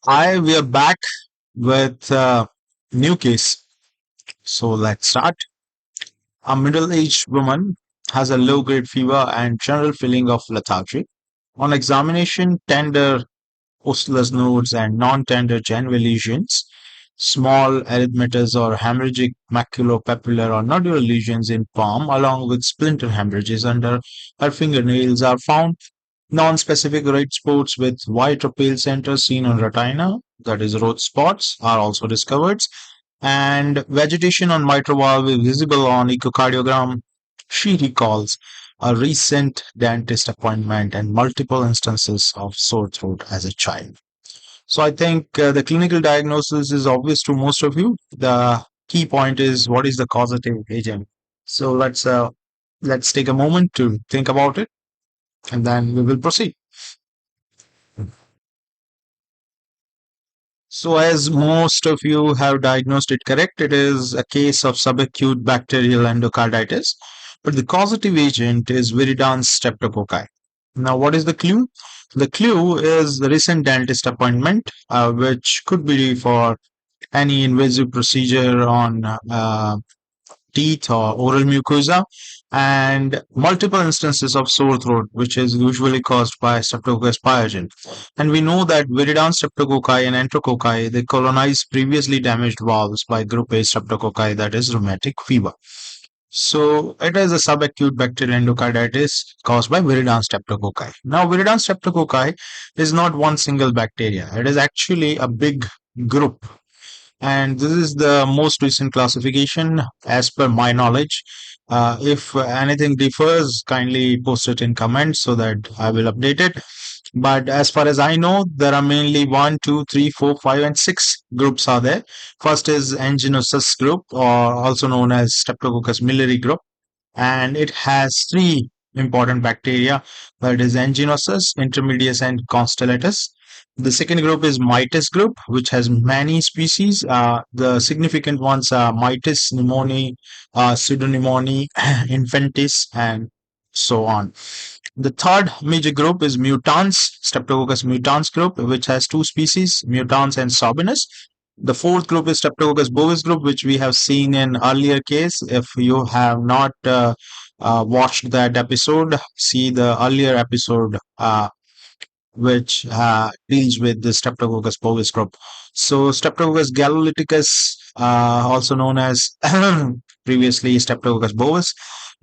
Hi, we are back with new case. So let's start. A middle-aged woman has a low-grade fever and general feeling of lethargy. On examination, tender oscillous nodes and non-tender genuine lesions, small erythematous or hemorrhagic maculopapular or nodular lesions in palm, along with splinter hemorrhages under her fingernails are found. Non-specific red spots with white or pale centers seen on retina, that is road spots, are also discovered, and vegetation on mitral valve is visible on echocardiogram. She recalls a recent dentist appointment and multiple instances of sore throat as a child. So I think the clinical diagnosis is obvious to most of you. The key point is what is the causative agent. So let's take a moment to think about it, and then we will proceed. So, as most of you have diagnosed it correct, it is a case of subacute bacterial endocarditis, but the causative agent is Viridans Streptococci. Now, what is the clue? The clue is the recent dentist appointment, which could be for any invasive procedure on teeth or oral mucosa, and multiple instances of sore throat, which is usually caused by Streptococcus pyogen. And we know that Viridans streptococci and enterococci, they colonize previously damaged valves by group A streptococci, that is rheumatic fever. So it is a subacute bacterial endocarditis caused by Viridans streptococci. Now, Viridans streptococci is not one single bacteria. It is actually a big group, and this is the most recent classification as per my knowledge. If anything differs, kindly post it in comments so that I will update it. But as far as I know, there are mainly one, two, three, four, five, and six groups are there. First is Anginosus group, or also known as Streptococcus milleri group, and it has three important bacteria, that is Anginosus, Intermedius, and Constellatus. The second group is Mitis group, which has many species. The significant ones are Mitis pneumoniae, Pseudopneumoniae, Infantis, and so on. The third major group is Mutans, Streptococcus mutans group, which has two species, Mutans and Sorbinus. The fourth group is Streptococcus bovis group, which we have seen in earlier case. If you have not watched that episode, see the earlier episode which deals with the Streptococcus bovis group. So Streptococcus galolyticus, also known as previously Streptococcus bovis,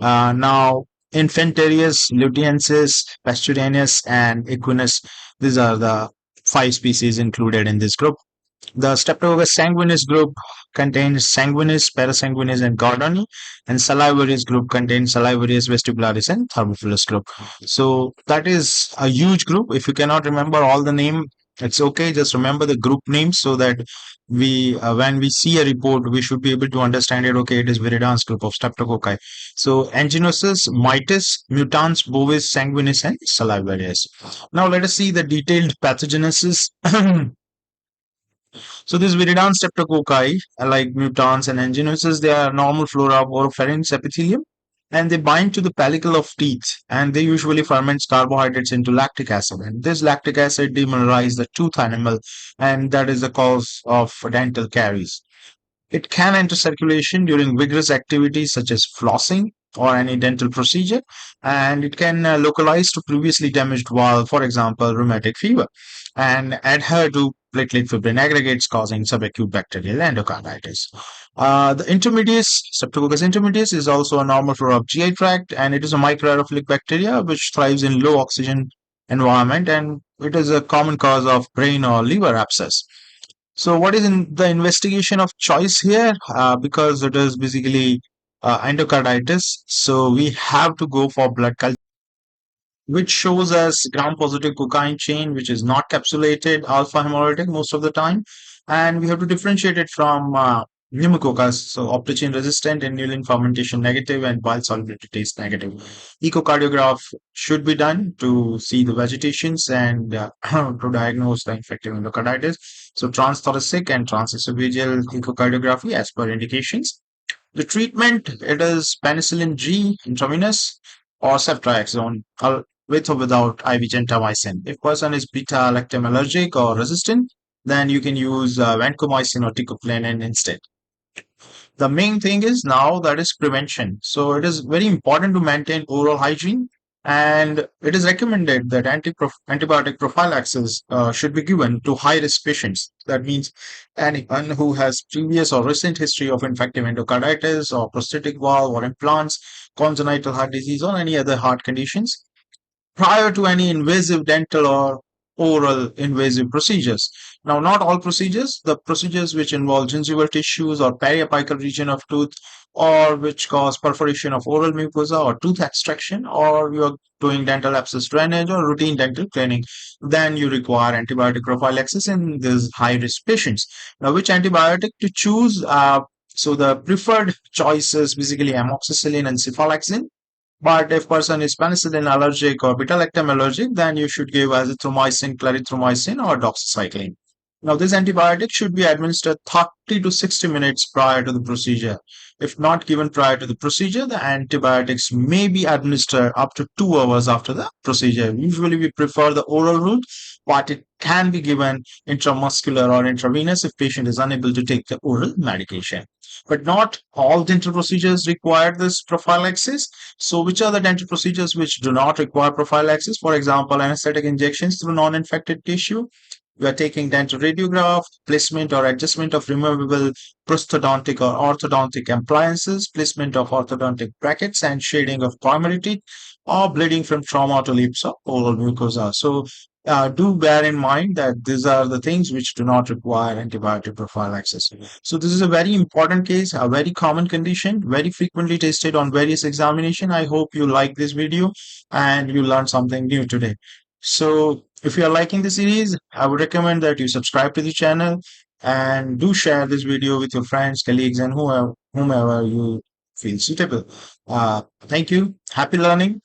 now Infantarius, Luteinsis, Pasturianus, and Equinus. These are the five species included in this group. The Streptococcus sanguinis group contains Sanguinis, Parasanguinis, and Gordoni, and Salivarius group contains Salivarius, Vestibularis, and Thermophilus group. So that is a huge group. If you cannot remember all the name, it's okay. Just remember the group names so that when we see a report, we should be able to understand it. Okay, it is Viridans group of Streptococci. So Anginosus, Mitis, Mutans, Bovis, Sanguinis, and Salivarius. Now let us see the detailed pathogenesis. So these Viridans streptococci, like mutants and anginosus, they are normal flora of oropharynx epithelium, and they bind to the pellicle of teeth, and they usually ferment carbohydrates into lactic acid. And this lactic acid demineralizes the tooth enamel, and that is the cause of dental caries. It can enter circulation during vigorous activities such as flossing or any dental procedure, and it can localize to previously damaged valve, for example, rheumatic fever, and adhere to platelet fibrin aggregates causing subacute bacterial endocarditis. The intermedius, Streptococcus intermedius, is also a normal flora of GI tract, and it is a microaerophilic bacteria which thrives in low oxygen environment, and it is a common cause of brain or liver abscess. So, what is in the investigation of choice here? Because it is basically endocarditis, so we have to go for blood culture, which shows us gram-positive cocaine chain, which is not capsulated, alpha hemolytic most of the time, and we have to differentiate it from pneumococcus, so optogen resistant, annuline fermentation negative, and bile solubility taste negative. Echocardiograph should be done to see the vegetations and to diagnose the infective endocarditis. So transthoracic and transesophageal echocardiography as per indications. The treatment, it is penicillin G intravenous or ceftriaxone with or without IV gentamicin. If person is beta-lactam allergic or resistant, then you can use vancomycin or teicoplanin instead. The main thing is now that is prevention. So it is very important to maintain oral hygiene, and it is recommended that antibiotic prophylaxis should be given to high risk patients. That means anyone who has previous or recent history of infective endocarditis or prosthetic valve or implants, congenital heart disease, or any other heart conditions prior to any invasive dental or oral invasive procedures. Now, not all procedures, the procedures which involve gingival tissues or periapical region of tooth, or which cause perforation of oral mucosa or tooth extraction, or you're doing dental abscess drainage or routine dental cleaning, then you require antibiotic prophylaxis in these high risk patients. Now, which antibiotic to choose? So the preferred choice is basically amoxicillin and cephalexin, but if person is penicillin allergic or beta-lactam allergic, then you should give azithromycin, clarithromycin, or doxycycline. Now, this antibiotic should be administered 30 to 60 minutes prior to the procedure. If not given prior to the procedure, the antibiotics may be administered up to 2 hours after the procedure. Usually, we prefer the oral route, but it can be given intramuscular or intravenous if patient is unable to take the oral medication. But not all dental procedures require this prophylaxis. So, which are the dental procedures which do not require prophylaxis? For example, anesthetic injections through non-infected tissue. We are taking dental radiograph, placement or adjustment of removable prosthodontic or orthodontic appliances, placement of orthodontic brackets, and shading of primary teeth, or bleeding from trauma to lips or oral mucosa. So, do bear in mind that these are the things which do not require antibiotic prophylaxis. So this is a very important case, a very common condition, very frequently tested on various examination. I hope you like this video and you learned something new today. So if you are liking the series, I would recommend that you subscribe to the channel and do share this video with your friends, colleagues, and whomever you feel suitable. Thank you. Happy learning.